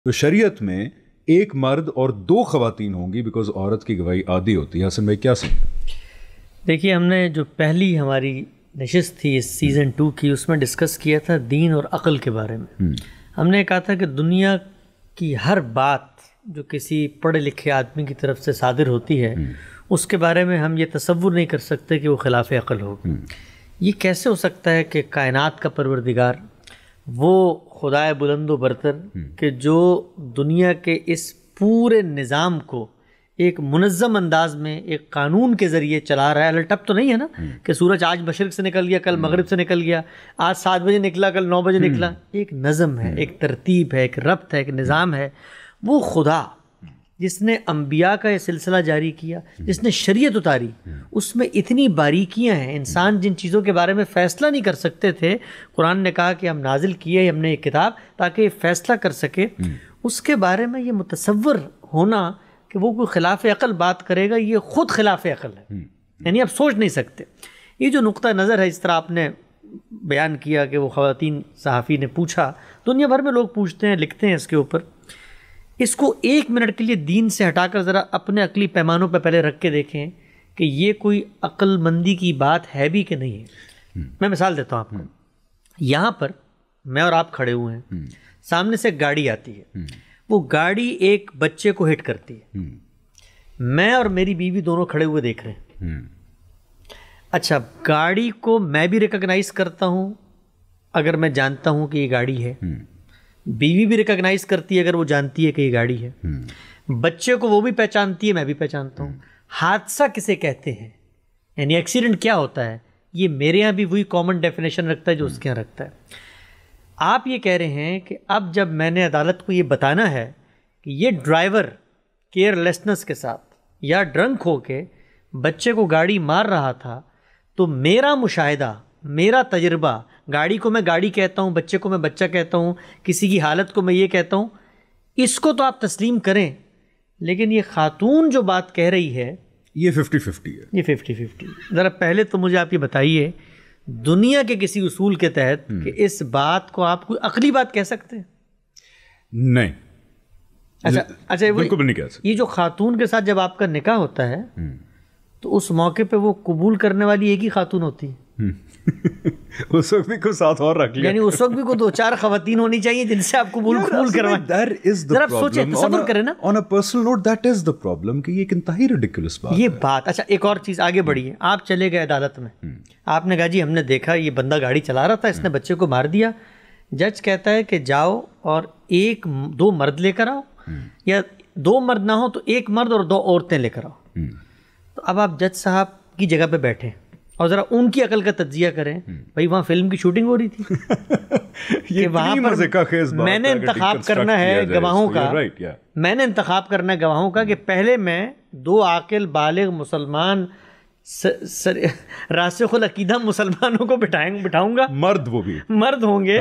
تو شریعت میں ایک مرد اور 2 خواتین ہوں گی بیکاز عورت کی گواہی عادی ہوتی ہے. حسن بھائی کیا سمجھیں؟ دیکھیے ہم نے جو پہلی ہماری نشست تھی اس سیزن 2 کی اس میں ڈسکس کیا تھا دین اور عقل کے بارے میں. ہم نے کہا تھا کہ دنیا کی ہر بات جو کسی پڑھے لکھے آدمی کی طرف سے صادر ہوتی ہے اس کے بارے میں ہم یہ تصور نہیں کر سکتے کہ وہ خلاف عقل ہو. یہ کیسے ہو سکتا ہے کہ کائنات کا پروردگار وہ خدائے بلند و برتر کہ جو دنیا کے اس پورے نظام کو ایک منظم انداز میں ایک قانون کے ذریعے چلا رہا ہے. الٹپ تو نہیں ہے نا کہ سورج آج مشرق سے نکل گیا کل مغرب سے نکل گیا, آج 7 بجے نکلا کل 9 بجے نکلا. ایک نظم ہے, ایک ترتیب ہے, ایک ربط ہے, ایک نظام ہے. وہ خدا جس نے انبیاء کا یہ سلسلہ جاری کیا, جس نے شریعت اتاری, اس میں اتنی باریکیاں ہیں. انسان جن چیزوں کے بارے میں فیصلہ نہیں کر سکتے تھے, قرآن نے کہا کہ ہم نازل کیے ہم نے ایک کتاب تاکہ یہ فیصلہ کر سکے. اس کے بارے میں یہ متصور ہونا کہ وہ کوئی خلاف عقل بات کرے گا, یہ خود خلاف عقل ہے. یعنی آپ سوچ نہیں سکتے. یہ جو نقطہ نظر ہے, اس طرح آپ نے بیان کیا کہ وہ خواتین صحافی نے پوچھا, دنیا بھر میں لوگ پوچھتے ہیں, لکھتے ہیں اس کے اوپر. اس کو 1 منٹ کے لیے دین سے ہٹا کر ذرا اپنے عقلی پیمانوں پہ پہلے رکھ کے دیکھیں کہ یہ کوئی عقل مندی کی بات ہے بھی کہ نہیں ہے. میں مثال دیتا ہوں آپ کو. یہاں پر میں اور آپ کھڑے ہوئے ہیں, سامنے سے گاڑی آتی ہے, وہ گاڑی ایک بچے کو ہٹ کرتی ہے. میں اور میری بیوی دونوں کھڑے ہوئے دیکھ رہے ہیں. اچھا, گاڑی کو میں بھی ریکگنائز کرتا ہوں اگر میں جانتا ہوں کہ یہ گاڑی ہے, بیوی بھی ریکگنائز کرتی ہے اگر وہ جانتی ہے کہ یہ گاڑی ہے, بچے کو وہ بھی پہچانتی ہے, میں بھی پہچانتا ہوں. حادثہ کسے کہتے ہیں, یعنی ایکسیڈنٹ کیا ہوتا ہے, یہ میرے یہاں بھی وہی کامن ڈیفینیشن رکھتا ہے جو اس کے یہاں رکھتا ہے. آپ یہ کہہ رہے ہیں کہ اب جب میں نے عدالت کو یہ بتانا ہے کہ یہ ڈرائیور کیئر لیسنس کے ساتھ یا ڈرنک ہو کے بچے کو گاڑی مار رہا تھا, تو میرا مشاہدہ, میرا تجربہ, گاڑی کو میں گاڑی کہتا ہوں, بچے کو میں بچہ کہتا ہوں, کسی کی حالت کو میں یہ کہتا ہوں, اس کو تو آپ تسلیم کریں. لیکن یہ خاتون جو بات کہہ رہی ہے یہ 50-50 ہے. یہ 50-50. ذرا پہلے تو مجھے آپ یہ بتائیے دنیا کے کسی اصول کے تحت کہ اس بات کو آپ کوئی عقلی بات کہہ سکتے ہیں؟ نہیں. اچھا بالکل نہیں کہہ سکتے. یہ جو خاتون کے ساتھ جب آپ کا نکاح ہوتا ہے تو اس موقع پہ وہ قبول کرنے والی ایک ہی خاتون ہوتی ہے. اس وقت بھی کوئی ساتھ اور رکھ لیا, یعنی اس وقت بھی کوئی 2-4 خواتین ہونی چاہیے جن سے آپ قبول کروائیں. ذرا سوچیں, تصور کریں نا. On a personal note, that is the problem کہ یہ ایک انتہائی ridiculous بات ہے. یہ بات. اچھا ایک اور چیز آگے بڑھی ہے. آپ چلے گئے عدالت میں, آپ نے کہا جی ہم نے دیکھا یہ بندہ گاڑی چلا رہا تھا, اس نے بچے کو مار دیا. جج کہتا ہے کہ جاؤ اور 1-2 مرد لے کر آؤ, یا 2 مرد نہ ہو تو 1 مرد اور 2 عورتیں لے کر آؤ. تو اب آپ جج صاحب کی جگہ پہ بیٹھیں اور ذرا ان کی عقل کا تجزیہ کریں. بھائی وہاں فلم کی شوٹنگ ہو رہی تھی کہ وہاں پر میں نے انتخاب کرنا ہے گواہوں کا, میں نے انتخاب کرنا ہے گواہوں کا کہ پہلے میں 2 عاقل بالغ مسلمان راسخ العقیدہ مسلمانوں کو بٹھاؤں گا, مرد, وہ بھی مرد ہوں گے,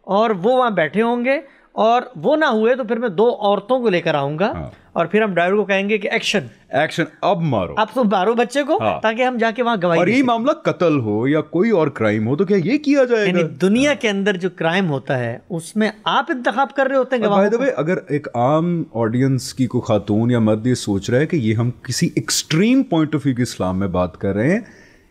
اور وہ وہاں بیٹھے ہوں گے, اور وہ نہ ہوئے تو پھر میں 2 عورتوں کو لے کر آؤں گا, اور پھر ہم ڈرائیور کو کہیں گے کہ ایکشن اب مارو, اب تو مارو بچے کو, تاکہ ہم جا کے وہاں گواہی. اور یہ معاملہ قتل ہو یا کوئی اور کرائم ہو تو کیا یہ کیا جائے گا؟ یعنی دنیا کے اندر جو کرائم ہوتا ہے اس میں آپ انتخاب کر رہے ہوتے ہیں گواہوں کو. اگر ایک عام آڈینس کی کوئی خاتون یا مرد یہ سوچ رہا ہے کہ یہ ہم کسی ایکسٹریم پوائنٹ آف ویو کی اسلام میں بات کر رہے ہیں,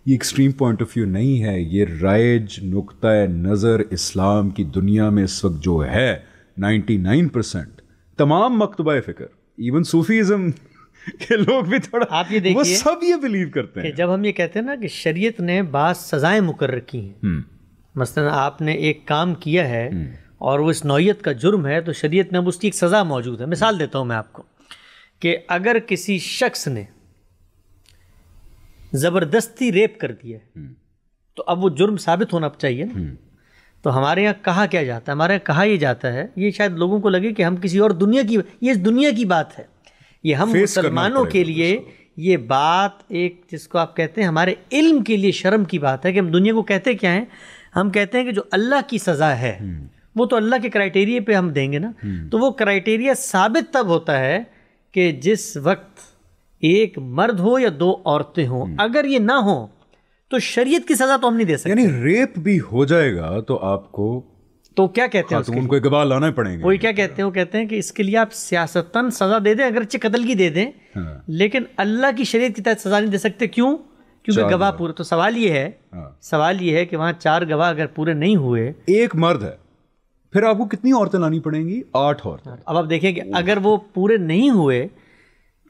یہ ایکسٹریم پوائنٹ آف ویو نہیں ہے. یہ رائج نقطۂ نظر اسلام کی دنیا میں اس وقت جو ہے 99% تمام مکتبہ فکر, ایون صوفیزم کے لوگ بھی تھوڑا, آپ یہ دیکھیے, وہ سب یہ بلیو کرتے ہیں کہ جب ہم یہ کہتے ہیں نا کہ شریعت نے بعض سزائیں مقرر کی ہیں, مثلا آپ نے ایک کام کیا ہے اور وہ اس نوعیت کا جرم ہے, تو شریعت نے اب اس کی ایک سزا موجود ہے. مثال دیتا ہوں میں آپ کو کہ اگر کسی شخص نے زبردستی ریپ کر دیا ہے تو اب وہ جرم ثابت ہونا چاہیے نا. تو ہمارے یہاں کہا کیا جاتا ہے, ہمارے یہاں کہا یہ جاتا ہے, یہ شاید لوگوں کو لگے کہ ہم کسی اور دنیا کی, یہ اس دنیا کی بات ہے, یہ ہم مسلمانوں کے لیے یہ بات ایک جس کو آپ کہتے ہیں ہمارے علم کے لیے شرم کی بات ہے کہ ہم دنیا کو کہتے کیا ہیں, ہم کہتے ہیں کہ جو اللہ کی سزا ہے وہ تو اللہ کے کرائیٹیریا پہ ہم دیں گے نا. تو وہ کرائیٹیریا ثابت تب ہوتا ہے کہ جس وقت ایک مرد ہو یا 2 عورتیں ہوں. اگر یہ نہ ہوں تو شریعت کی سزا تو ہم نہیں دے سکتے. یعنی ریپ بھی ہو جائے گا تو آپ کو تو کیا کہتے ہیں خاتون کو گواہ لانا پڑیں گے. وہی کیا کہتے ہیں, وہ کہتے ہیں کہ اس کے لیے آپ سیاستاً سزا دے دیں, اگرچہ قتل کی دے دیں, لیکن اللہ کی شریعت کی تحت سزا نہیں دے سکتے. کیوں؟ کیونکہ گواہ پورے. تو سوال یہ ہے کہ وہاں 4 گواہ اگر پورے نہیں ہوئے, ایک مرد ہے, پھر آپ کو کتنی عورتیں لانی پڑیں گی؟ 8 عورتیں. اب آپ دیکھیں کہ اگر وہ پورے نہیں ہوئے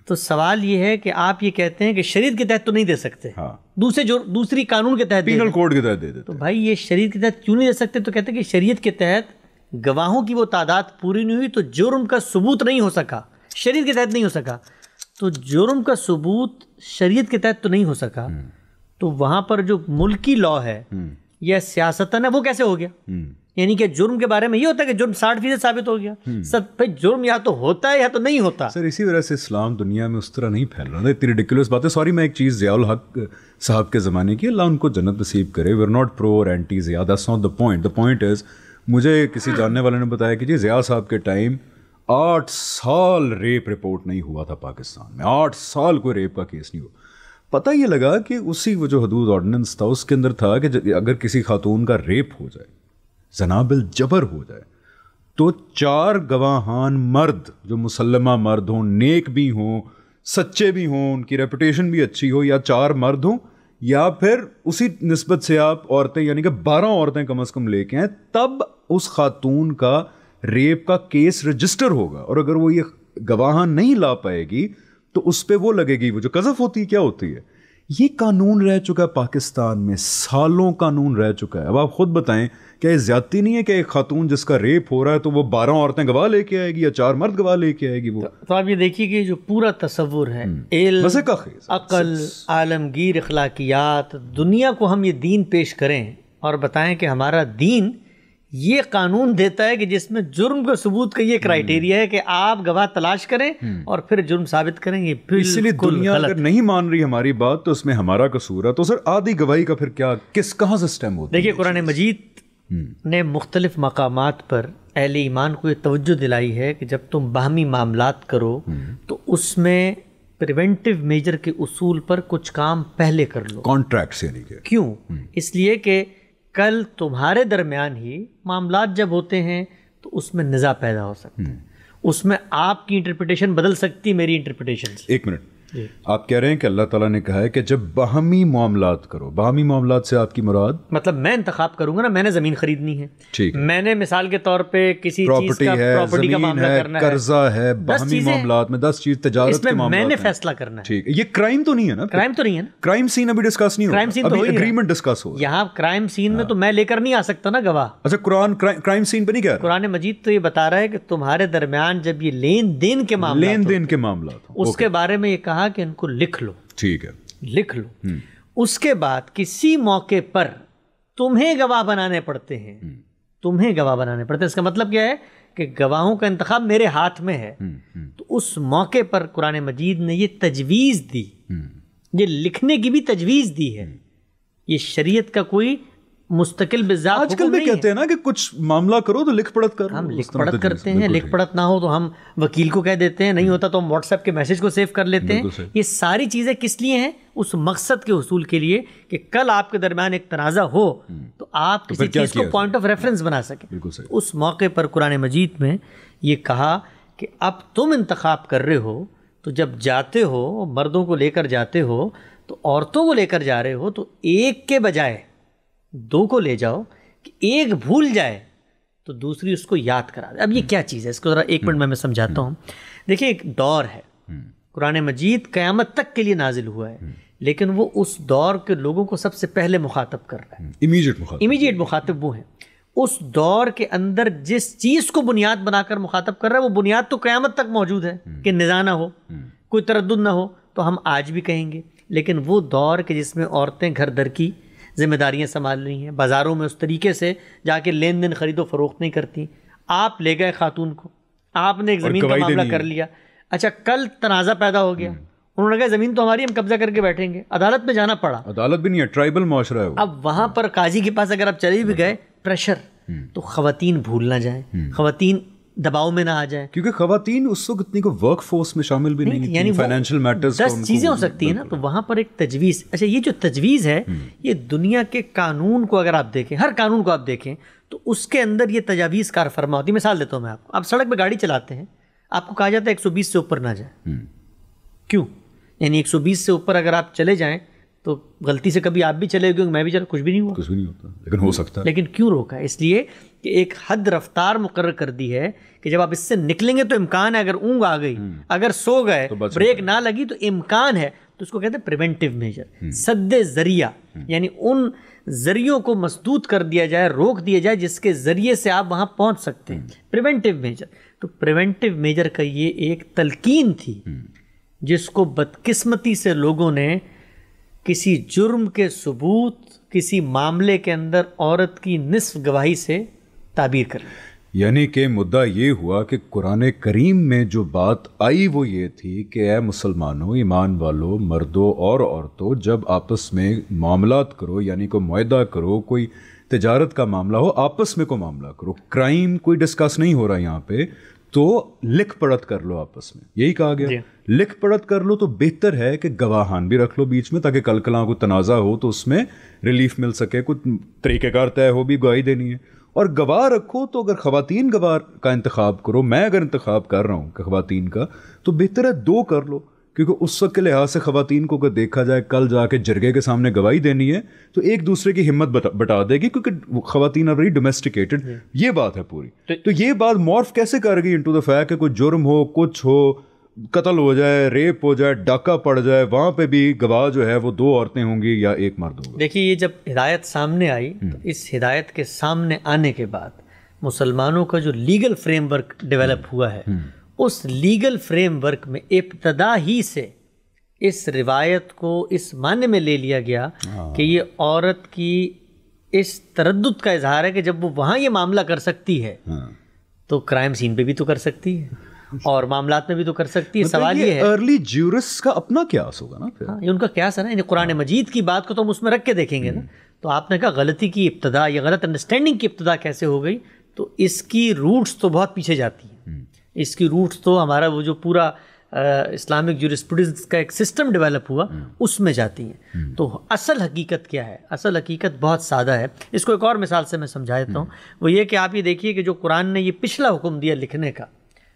تو سوال یہ ہے کہ آپ یہ کہتے ہیں کہ شریعت کے تحت تو نہیں دے سکتے, دوسری قانون کے تحت, پینل کوڈ کے تحت دے دیتے. تو بھائی یہ شریعت کے تحت کیوں نہیں دے سکتے؟ تو کہتے ہیں کہ شریعت کے تحت گواہوں کی وہ تعداد پوری نہیں ہوئی تو جرم کا ثبوت نہیں ہو سکا, شریعت کے تحت نہیں ہو سکا. تو جرم کا ثبوت شریعت کے تحت تو نہیں ہو سکا, تو وہاں پر جو ملکی لا ہے یا سیاستاً ہے وہ کیسے ہو گیا؟ یعنی کہ جرم کے بارے میں یہ ہوتا ہے کہ جرم 60% ثابت ہو گیا. سب بھائی جرم یا تو ہوتا ہے یا تو نہیں ہوتا. سر اسی وجہ سے اسلام دنیا میں اس طرح نہیں پھیل رہا تھا, اتنی ریڈیکولس بات ہے. سوری میں ایک چیز ضیاء الحق صاحب کے زمانے کی, اللہ ان کو جنت نصیب کرے, وی آر ناٹ پرو اور anti Zia, that's not the point. The point is, مجھے کسی جاننے والے نے بتایا کہ جی ضیاء صاحب کے ٹائم 8 سال ریپ رپورٹ نہیں ہوا تھا پاکستان میں, 8 سال کوئی ریپ کا کیس نہیں ہوا. پتہ یہ لگا کہ اسی وہ جو حدود آرڈیننس تھا اس کے اندر تھا کہ اگر کسی خاتون کا ریپ ہو جائے, زنا بالجبر ہو جائے, تو 4 گواہان مرد جو مسلمہ مرد ہوں, نیک بھی ہوں, سچے بھی ہوں, ان کی ریپوٹیشن بھی اچھی ہو, یا 4 مرد ہوں, یا پھر اسی نسبت سے آپ عورتیں یعنی کہ 12 عورتیں کم از کم لے کے آئیں, تب اس خاتون کا ریپ کا کیس رجسٹر ہوگا. اور اگر وہ یہ گواہان نہیں لا پائے گی تو اس پہ وہ لگے گی, وہ جو قذف ہوتی ہے, کیا ہوتی ہے, یہ قانون رہ چکا ہے پاکستان میں, سالوں قانون رہ چکا ہے. اب آپ خود بتائیں, کیا یہ زیادتی نہیں ہے کہ ایک خاتون جس کا ریپ ہو رہا ہے تو وہ 12 عورتیں گواہ لے کے آئے گی یا 4 مرد گواہ لے کے آئے گی؟ وہ تو آپ یہ دیکھیے کہ جو پورا تصور ہے, علم, عقل, عالمگیر اخلاقیات, دنیا کو ہم یہ دین پیش کریں اور بتائیں کہ ہمارا دین یہ قانون دیتا ہے کہ جس میں جرم کا ثبوت کا یہ کرائیٹیریا ہے کہ آپ گواہ تلاش کریں اور پھر جرم ثابت کریں. یہ اس لیے دنیا اگر نہیں مان رہی ہماری بات تو اس میں ہمارا قصور ہے. تو سر آدھی گواہی کا پھر کیا, کہاں سے سسٹم ہوتا ہے؟ دیکھیے قرآن مجید نے مختلف مقامات پر اہل ایمان کو یہ توجہ دلائی ہے کہ جب تم باہمی معاملات کرو تو اس میں پریونٹیو میجر کے اصول پر کچھ کام پہلے کر لو. کانٹریکٹس یعنی کہ کیوں؟ اس لیے کہ کل تمہارے درمیان ہی معاملات جب ہوتے ہیں تو اس میں نزاع پیدا ہو سکتا ہے, اس میں آپ کی انٹرپریٹیشن بدل سکتی, میری انٹرپریٹیشن سے. ایک منٹ, آپ کہہ رہے ہیں کہ اللہ تعالیٰ نے کہا ہے کہ جب باہمی معاملات کرو, باہمی معاملات سے آپ کی مراد مطلب میں انتخاب کروں گا نا, میں نے زمین خریدنی ہے, ٹھیک, میں نے مثال کے طور پہ کسی چیز کا پراپرٹی کا معاملہ کرنا ہے, قرضہ ہے, باہمی معاملات میں 10 چیز تجارت کے معاملات میں نے فیصلہ کرنا ہے, ٹھیک. یہ کرائم تو نہیں ہے نا؟ کرائم تو نہیں ہے نا, کرائم سین ابھی ڈسکس نہیں ہو رہا, کرائم سین تو ایگریمنٹ ڈسکس ہو رہا ہے یہاں. کرائم سین میں تو میں لے کر نہیں آ سکتا نا گواہ. اچھا, قرآن کرائم سین پہ نہیں کہہ رہا, قرآن مجید تو یہ بتا رہا ہے کہ تمہارے درمیان جب یہ لین دین کے معاملات اس کے بارے میں یہ کہا کہ ان کو لکھ لو, ٹھیک ہے, لکھ لو. اس کے بعد کسی موقع پر تمہیں گواہ بنانے پڑتے ہیں, تمہیں گواہ بنانے پڑتے ہیں. اس کا مطلب کیا ہے کہ گواہوں کا انتخاب میرے ہاتھ میں ہے. تو اس موقع پر قرآن مجید نے یہ تجویز دی, یہ لکھنے کی بھی تجویز دی ہے. یہ شریعت کا کوئی مستقل بذات آج کل بھی کہتے ہیں نا کہ کچھ معاملہ کرو تو لکھ پڑھت کرو. ہم لکھ پڑھت کرتے ہیں, لکھ پڑھت نہ ہو تو ہم وکیل کو کہہ دیتے ہیں, نہیں ہوتا تو ہم واٹس ایپ کے میسج کو سیو کر لیتے ہیں. یہ ساری چیزیں کس لیے ہیں؟ اس مقصد کے حصول کے لیے کہ کل آپ کے درمیان ایک تنازع ہو تو آپ کسی چیز کو پوائنٹ آف ریفرنس بنا سکیں. اس موقع پر قرآن مجید میں یہ کہا کہ اب تم انتخاب کر رہے ہو تو جب جاتے ہو, مردوں کو لے کر جاتے ہو تو عورتوں کو لے کر جا رہے ہو تو ایک کے بجائے 2 کو لے جاؤ کہ ایک بھول جائے تو دوسری اس کو یاد کرا دے. اب یہ کیا چیز ہے, اس کو ذرا 1 منٹ میں سمجھاتا ہوں. دیکھیں, ایک دور ہے, قرآن مجید قیامت تک کے لیے نازل ہوا ہے, لیکن وہ اس دور کے لوگوں کو سب سے پہلے مخاطب کر رہا ہے. امیجیٹ مخاطب وہ ہیں. اس دور کے اندر جس چیز کو بنیاد بنا کر مخاطب کر رہا ہے وہ بنیاد تو قیامت تک موجود ہے کہ نزاع نہ ہو, کوئی تردد نہ ہو. تو ہم آج بھی کہیں گے, لیکن وہ دور کہ جس میں عورتیں گھر در کی ذمہ داریاں سنبھال رہی ہیں, بازاروں میں اس طریقے سے جا کے لین دین خرید و فروخت نہیں کرتی. آپ لے گئے خاتون کو, آپ نے ایک زمین کا معاملہ کر لیا, اچھا کل تنازع پیدا ہو گیا, انہوں نے کہا زمین تو ہماری, ہم قبضہ کر کے بیٹھیں گے. عدالت میں جانا پڑا, عدالت بھی نہیں ہے, ٹرائبل معاشرہ ہے. اب وہاں پر قاضی کے پاس اگر آپ چلے بھی گئے, پریشر, تو خواتین بھول نہ جائیں, خواتین دباؤ میں نہ آ جائیں, کیونکہ خواتین اس وقت اتنی کو ورک فورس میں شامل بھی نہیں, یعنی فائنینشیل میٹرز 10 چیزیں ہو سکتی ہیں نا. تو وہاں پر ایک تجویز, اچھا یہ جو تجویز ہے یہ دنیا کے قانون کو اگر آپ دیکھیں, ہر قانون کو آپ دیکھیں تو اس کے اندر یہ تجاویز کار فرما ہوتی ہے. مثال دیتا ہوں میں آپ کو. آپ سڑک پہ گاڑی چلاتے ہیں, آپ کو کہا جاتا ہے 120 سے اوپر نہ جائیں. کیوں؟ یعنی 120 سے اوپر اگر آپ چلے جائیں تو غلطی سے کبھی آپ بھی چلے گئے, میں بھی چلا, کچھ بھی نہیں ہوا, کچھ بھی نہیں ہوتا, لیکن ہو سکتا ہے. لیکن کیوں روکا ہے؟ اس لیے کہ ایک حد رفتار مقرر کر دی ہے کہ جب آپ اس سے نکلیں گے تو امکان ہے اگر اونگ آ گئی, اگر سو گئے, بریک نہ لگی تو امکان ہے, تو اس کو کہتے ہیں پریونٹیو میجر, سد ذریعہ. یعنی ان ذریعوں کو مسدود کر دیا جائے, روک دیا جائے جس کے ذریعے سے آپ وہاں پہنچ سکتے ہیں. Preventive measure. تو پریونٹیو میجر کا یہ ایک تلقین تھی جس کو بدقسمتی سے لوگوں نے کسی جرم کے ثبوت, کسی معاملے کے اندر عورت کی نصف گواہی سے تعبیر کر لیا. یعنی کہ مدعا یہ ہوا کہ قرآن کریم میں جو بات آئی وہ یہ تھی کہ اے مسلمانوں, ایمان والو, مردوں اور عورتوں, جب آپس میں معاملات کرو, یعنی کوئی معاہدہ کرو, کوئی تجارت کا معاملہ ہو, آپس میں کوئی معاملہ کرو, کرائم کوئی ڈسکس نہیں ہو رہا یہاں پہ, تو لکھ پڑھت کر لو آپس میں. یہی کہا گیا, لکھ پڑھت کر لو. تو بہتر ہے کہ گواہان بھی رکھ لو بیچ میں, تاکہ کل کلاں کو تنازع ہو تو اس میں ریلیف مل سکے, کوئی طریقہ کار طے ہو بھی گواہی دینی ہے. اور گواہ رکھو تو اگر خواتین گواہ کا انتخاب کرو, میں اگر انتخاب کر رہا ہوں کہ خواتین کا, تو بہتر ہے 2 کر لو, کیونکہ اس وقت کے لحاظ سے خواتین کو اگر دیکھا جائے کل جا کے جرگے کے سامنے گواہی دینی ہے تو ایک دوسرے کی ہمت بٹا دے گی, کیونکہ خواتین آر ویری ڈومیسٹیکیٹڈ. یہ بات ہے پوری. تو یہ بات مورف کیسے کر گئی انٹو دا فیکٹ کہ کوئی جرم ہو, کچھ ہو, قتل ہو جائے, ریپ ہو جائے, ڈاکہ پڑ جائے, وہاں پہ بھی گواہ جو ہے وہ 2 عورتیں ہوں گی یا 1 مرد ہوگا. دیکھیے یہ جب ہدایت سامنے آئی تو اس ہدایت کے سامنے آنے کے بعد مسلمانوں کا جو لیگل فریم ورک ڈیولپ ہوا ہے, اس لیگل فریم ورک میں ابتدا ہی سے اس روایت کو اس معنی میں لے لیا گیا کہ یہ عورت کی اس تردد کا اظہار ہے کہ جب وہ وہاں یہ معاملہ کر سکتی ہے تو کرائم سین پہ بھی تو کر سکتی ہے اور معاملات میں بھی تو کر سکتی ہے. سوال یہ ہے ارلی جیورسٹ کا اپنا قیاس ہوگا نا پھر. یہ ان کا قیاس ہے نا, یعنی قرآن مجید کی بات کو تو ہم اس میں رکھ کے دیکھیں گے نا. تو آپ نے کہا غلطی کی ابتدا یا غلط انڈرسٹینڈنگ کی ابتدا کیسے ہو گئی, تو اس کی روٹس تو بہت پیچھے جاتی ہیں. اس کی روٹس تو ہمارا وہ جو پورا اسلامک جورسپروڈنس کا ایک سسٹم ڈیولپ ہوا اس میں جاتی ہیں. تو اصل حقیقت کیا ہے؟ اصل حقیقت بہت سادہ ہے. اس کو ایک اور مثال سے میں سمجھا دیتا ہوں. وہ یہ کہ آپ یہ دیکھیے کہ جو قرآن نے یہ پچھلا حکم دیا لکھنے کا,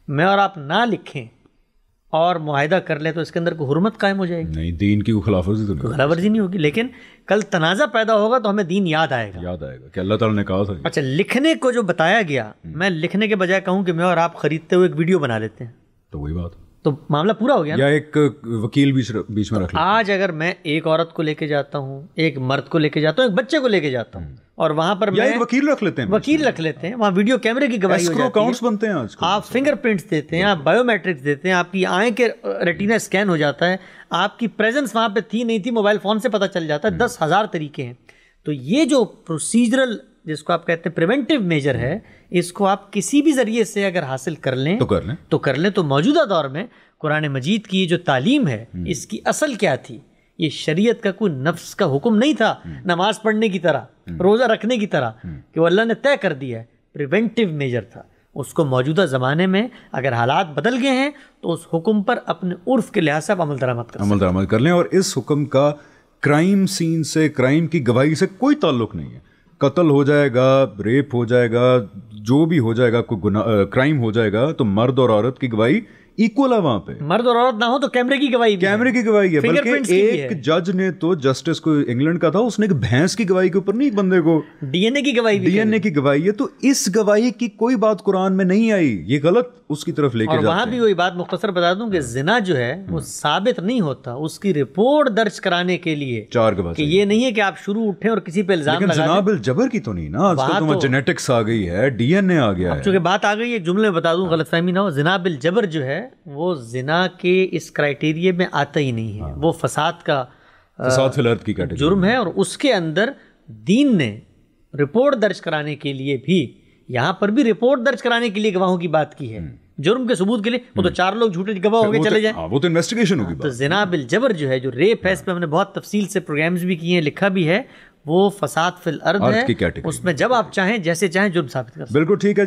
میں اور آپ نہ لکھیں اور معاہدہ کر لیں تو اس کے اندر کوئی حرمت قائم ہو جائے گی نہیں, دین کی کوئی خلاف ورزی تو نہیں, خلاف ورزی نہیں ہوگی. لیکن کل تنازع پیدا ہوگا تو ہمیں دین یاد آئے گا کہ اللہ تعالیٰ نے کہا تھا. اچھا, لکھنے کو جو بتایا گیا, میں لکھنے کے بجائے کہوں کہ میں اور آپ خریدتے ہوئے ایک ویڈیو بنا لیتے ہیں تو وہی بات, تو معاملہ پورا ہو گیا. یا ایک وکیل بیچ میں رکھ. آج اگر میں ایک عورت کو لے کے جاتا ہوں, ایک مرد کو لے کے جاتا ہوں, ایک بچے کو لے کے جاتا ہوں, اور وہاں پر میں ایک وکیل رکھ لیتے ہیں, وہاں ویڈیو کیمرے کی گواہی ہو جاتی ہے, اکاؤنٹس بنتے ہیں آج کل, آپ فنگر پرنٹس دیتے ہیں, آپ بایو میٹرکس دیتے ہیں, آپ کی آنکھ کے ریٹینا اسکین ہو جاتا ہے, آپ کی پریزنس وہاں پہ تھی نہیں تھی موبائل فون سے پتہ چل جاتا ہے. 10,000 طریقے ہیں. تو یہ جو پروسیجرل جس کو آپ کہتے ہیں پریونٹیو میجر ہے, اس کو آپ کسی بھی ذریعے سے اگر حاصل کر لیں تو موجودہ دور میں قرآن مجید کی جو تعلیم ہے اس کی اصل کیا تھی؟ یہ شریعت کا کوئی نفس کا حکم نہیں تھا, نماز پڑھنے کی طرح, روزہ رکھنے کی طرح, کہ وہ اللہ نے طے کر دیا ہے. پریونٹیو میجر تھا. اس کو موجودہ زمانے میں اگر حالات بدل گئے ہیں تو اس حکم پر اپنے عرف کے لحاظ سے عمل درآمد کر لیں. اور اس حکم کا کرائم سین سے, کرائم کی گواہی سے کوئی تعلق نہیں ہے. قتل ہو جائے گا, ریپ ہو جائے گا, جو بھی ہو جائے گا, کوئی گناہ کرائم ہو جائے گا, تو مرد اور عورت کی گواہی ایکول ہے وہاں پہ. مرد اور عورت نہ ہو تو کیمرے کی گواہی ہے. بلکہ ایک جج نے تو, جسٹس کو انگلینڈ کا تھا, اس نے ایک بھینس کی گواہی کے اوپر نہیں, ایک بندے کو ڈی این اے کی گواہی ہے. تو اس گواہی کی کوئی بات قرآن میں نہیں آئی, یہ غلط اس کی طرف لے کے جاتے ہیں. وہاں بھی وہی بات مختصر بتا دوں کہ زنا جو ہے وہ ثابت نہیں ہوتا, اس کی رپورٹ درج کرانے کے لیے 4 گواہ. کہ یہ نہیں ہے کہ آپ شروع اٹھیں اور کسی پہ الزام لگا دیں. زنا بالجبر کی تو نہیں نا, آج کل تو جینیٹکس آ گئی ہے, ڈی این اے آ گیا ہے. چونکہ بات آ گئی, ایک جملے میں بتا دوں غلط فہمی نہ ہو, زنا بالجبر جو ہے وہ زنا کے اس کرائٹیریے میں آتا ہی نہیں ہے. وہ فساد کا فی الارض کی کیٹیگری جرم ہے, اور اس کے اندر دین نے رپورٹ درج کرانے کے لیے بھی, یہاں پر بھی رپورٹ درج کرانے کے لیے گواہوں کی بات کی ہے. جرم کے ثبوت کے لیے وہ تو 4 لوگ جھوٹے گواہ ہو کے چلے جائیں, وہ تو انویسٹیگیشن ہوگی. تو زنا بالجبر جو ہے, جو ریپ ہے, اس پہ ہم نے بہت تفصیل سے پروگرامز بھی کیے ہیں, لکھا بھی ہے, وہ فساد فی الارض ہے. اس میں جب آپ چاہیں جیسے چاہیں جرم ثابت کر سکتے ہیں. بالکل ٹھیک ہے.